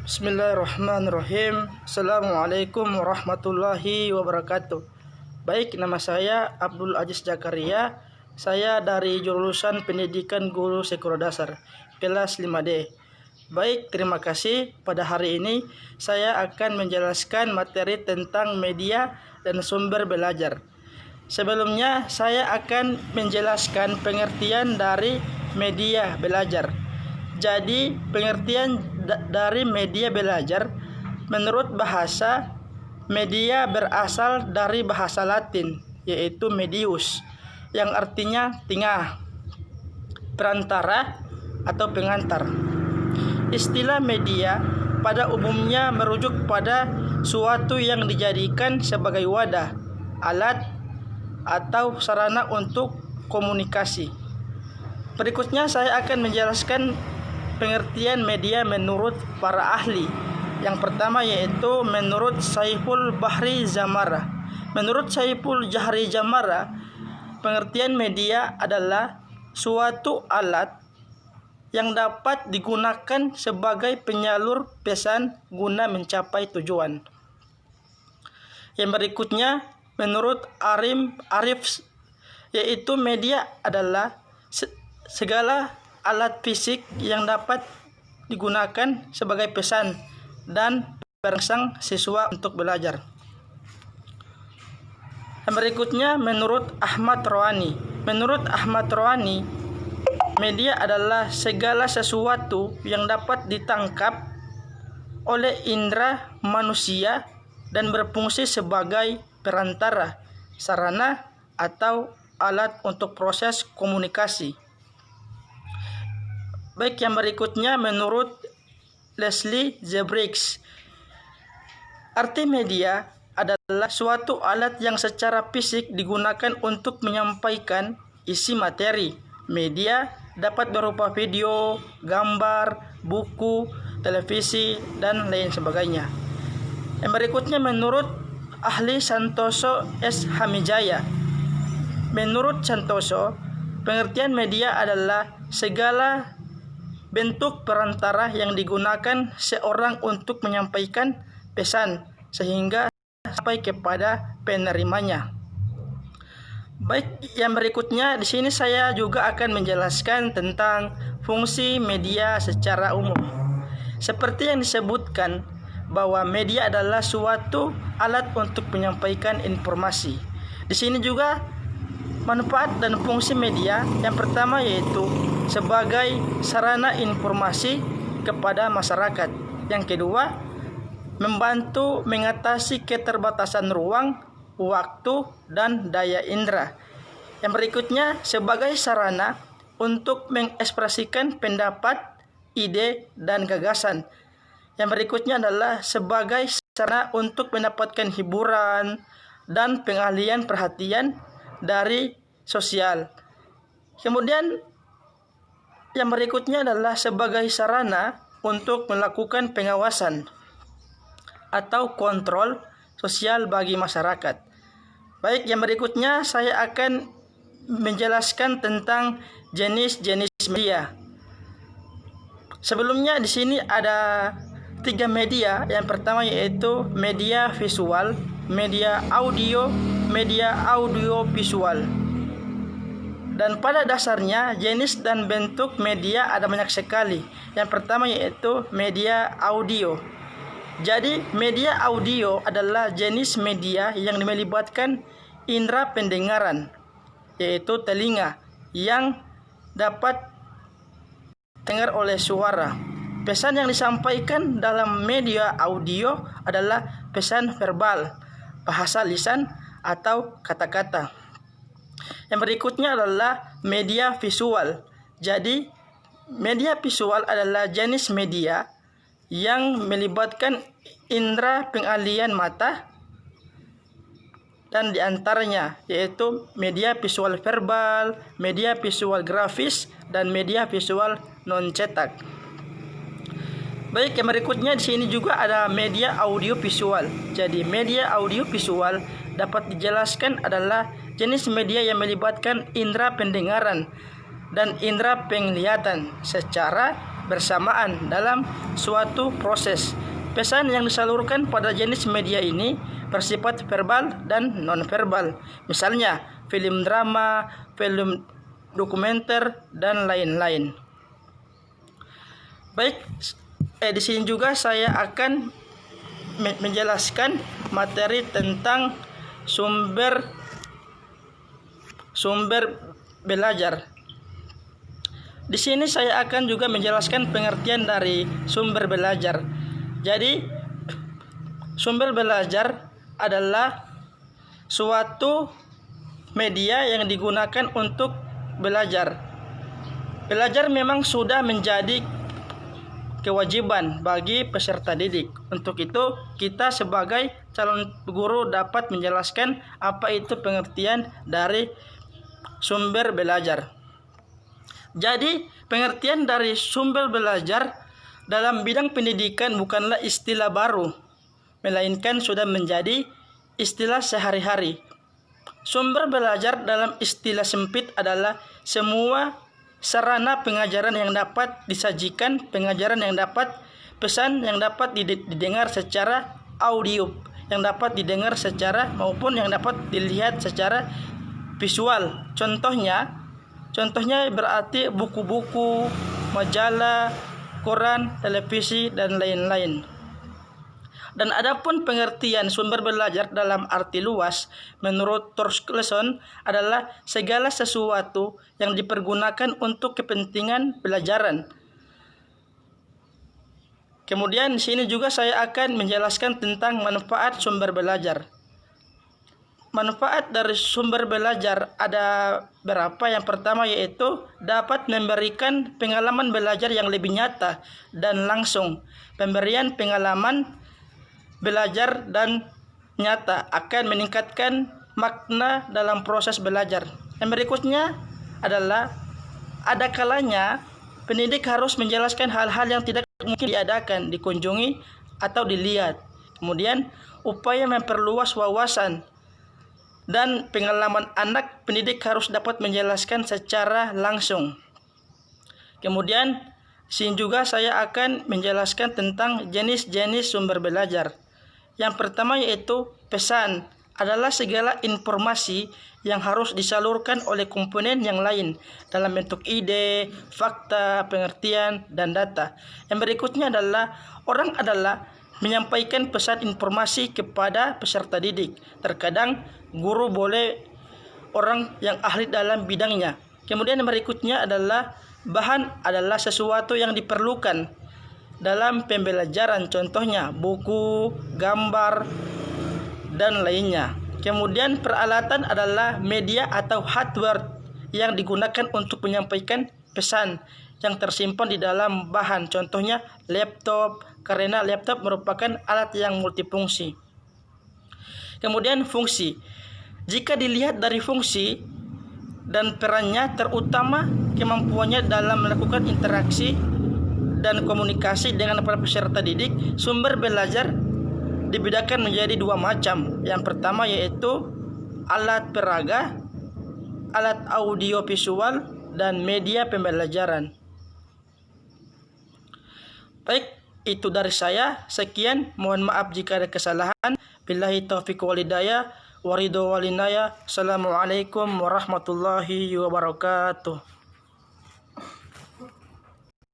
Bismillahirrahmanirrahim. Assalamualaikum warahmatullahi wabarakatuh. Baik, nama saya Abdul Aziz Zakaria. Saya dari jurusan Pendidikan Guru Sekolah Dasar, kelas 5D. Baik, terima kasih. Pada hari ini saya akan menjelaskan materi tentang media dan sumber belajar. Sebelumnya saya akan menjelaskan pengertian dari media belajar. Jadi, pengertian dari media belajar menurut bahasa, media berasal dari bahasa Latin, yaitu medius, yang artinya tengah, perantara, atau pengantar. Istilah media pada umumnya merujuk pada suatu yang dijadikan sebagai wadah, alat, atau sarana untuk komunikasi. Berikutnya saya akan menjelaskan pengertian media menurut para ahli. Yang pertama yaitu menurut Saiful Bahri Zamara. Menurut Saiful Bahri Zamara, pengertian media adalah suatu alat yang dapat digunakan sebagai penyalur pesan guna mencapai tujuan. Yang berikutnya menurut Arif yaitu media adalah segala alat fisik yang dapat digunakan sebagai pesan dan perangsang siswa untuk belajar. Yang berikutnya menurut Ahmad Rohani. Menurut Ahmad Rohani, media adalah segala sesuatu yang dapat ditangkap oleh indera manusia dan berfungsi sebagai perantara, sarana, atau alat untuk proses komunikasi. Baik, yang berikutnya menurut Leslie Zebrix, arti media adalah suatu alat yang secara fisik digunakan untuk menyampaikan isi materi. Media dapat berupa video, gambar, buku, televisi, dan lain sebagainya. Yang berikutnya menurut ahli Santoso S. Hamijaya. Menurut Santoso, pengertian media adalah segala bentuk perantara yang digunakan seorang untuk menyampaikan pesan sehingga sampai kepada penerimanya. Baik, yang berikutnya di sini saya juga akan menjelaskan tentang fungsi media secara umum. Seperti yang disebutkan bahwa media adalah suatu alat untuk menyampaikan informasi. Di sini juga manfaat dan fungsi media yang pertama yaitu sebagai sarana informasi kepada masyarakat. Yang kedua, membantu mengatasi keterbatasan ruang, waktu, dan daya indera. Yang berikutnya, sebagai sarana untuk mengekspresikan pendapat, ide, dan gagasan. Yang berikutnya adalah sebagai sarana untuk mendapatkan hiburan dan pengalihan perhatian dari sosial. Kemudian yang berikutnya adalah sebagai sarana untuk melakukan pengawasan atau kontrol sosial bagi masyarakat. Baik, yang berikutnya saya akan menjelaskan tentang jenis-jenis media. Sebelumnya di sini ada 3 media. Yang pertama yaitu media visual, media audio, media audiovisual. Dan pada dasarnya jenis dan bentuk media ada banyak sekali. Yang pertama yaitu media audio. Jadi media audio adalah jenis media yang melibatkan indera pendengaran, yaitu telinga, yang dapat dengar oleh suara. Pesan yang disampaikan dalam media audio adalah pesan verbal, bahasa lisan, atau kata-kata. Yang berikutnya adalah media visual. Jadi, media visual adalah jenis media yang melibatkan indera pengalihan mata dan diantaranya yaitu media visual verbal, media visual grafis, dan media visual non-cetak. Baik, yang berikutnya di sini juga ada media audio visual. Jadi media audio visual dapat dijelaskan adalah jenis media yang melibatkan indera pendengaran dan indera penglihatan secara bersamaan dalam suatu proses. Pesan yang disalurkan pada jenis media ini bersifat verbal dan non-verbal. Misalnya, film drama, film dokumenter, dan lain-lain. Baik, di sini juga saya akan menjelaskan materi tentang sumber belajar. Di sini saya akan juga menjelaskan pengertian dari sumber belajar. Jadi, sumber belajar adalah suatu media yang digunakan untuk belajar. Belajar memang sudah menjadi kewajiban bagi peserta didik. Untuk itu, kita sebagai calon guru dapat menjelaskan apa itu pengertian dari sumber belajar. Jadi, pengertian dari sumber belajar dalam bidang pendidikan bukanlah istilah baru, melainkan sudah menjadi istilah sehari-hari. Sumber belajar dalam istilah sempit adalah semua sarana pengajaran yang dapat disajikan, pengajaran yang dapat, pesan yang dapat didengar secara audio, yang dapat didengar secara maupun yang dapat dilihat secara visual. Contohnya berarti buku-buku, majalah, koran, televisi, dan lain-lain. Dan adapun pengertian sumber belajar dalam arti luas menurut Thorskleson adalah segala sesuatu yang dipergunakan untuk kepentingan pelajaran. Kemudian di sini juga saya akan menjelaskan tentang manfaat sumber belajar. Manfaat dari sumber belajar ada berapa? Yang pertama yaitu dapat memberikan pengalaman belajar yang lebih nyata dan langsung. Pemberian pengalaman belajar dan nyata akan meningkatkan makna dalam proses belajar. Yang berikutnya adalah ada kalanya pendidik harus menjelaskan hal-hal yang tidak mungkin diadakan, dikunjungi, atau dilihat. Kemudian upaya memperluas wawasan dan pengalaman anak, pendidik harus dapat menjelaskan secara langsung. Kemudian sini juga saya akan menjelaskan tentang jenis-jenis sumber belajar. Yang pertama yaitu pesan adalah segala informasi yang harus disalurkan oleh komponen yang lain dalam bentuk ide, fakta, pengertian, dan data. Yang berikutnya adalah orang adalah menyampaikan pesan informasi kepada peserta didik. Terkadang guru boleh orang yang ahli dalam bidangnya. Kemudian yang berikutnya adalah bahan adalah sesuatu yang diperlukan dalam pembelajaran, contohnya buku, gambar, dan lainnya. Kemudian peralatan adalah media atau hardware yang digunakan untuk menyampaikan pesan yang tersimpan di dalam bahan, contohnya laptop, karena laptop merupakan alat yang multifungsi. Kemudian fungsi. Jika dilihat dari fungsi dan perannya, terutama kemampuannya dalam melakukan interaksi dan komunikasi dengan para peserta didik, sumber belajar dibedakan menjadi dua macam. Yang pertama yaitu alat peraga, alat audio visual, dan media pembelajaran. Baik, itu dari saya. Sekian, mohon maaf jika ada kesalahan. Billahi taufiq wal hidayah, waridho walinaya. Assalamualaikum warahmatullahi wabarakatuh.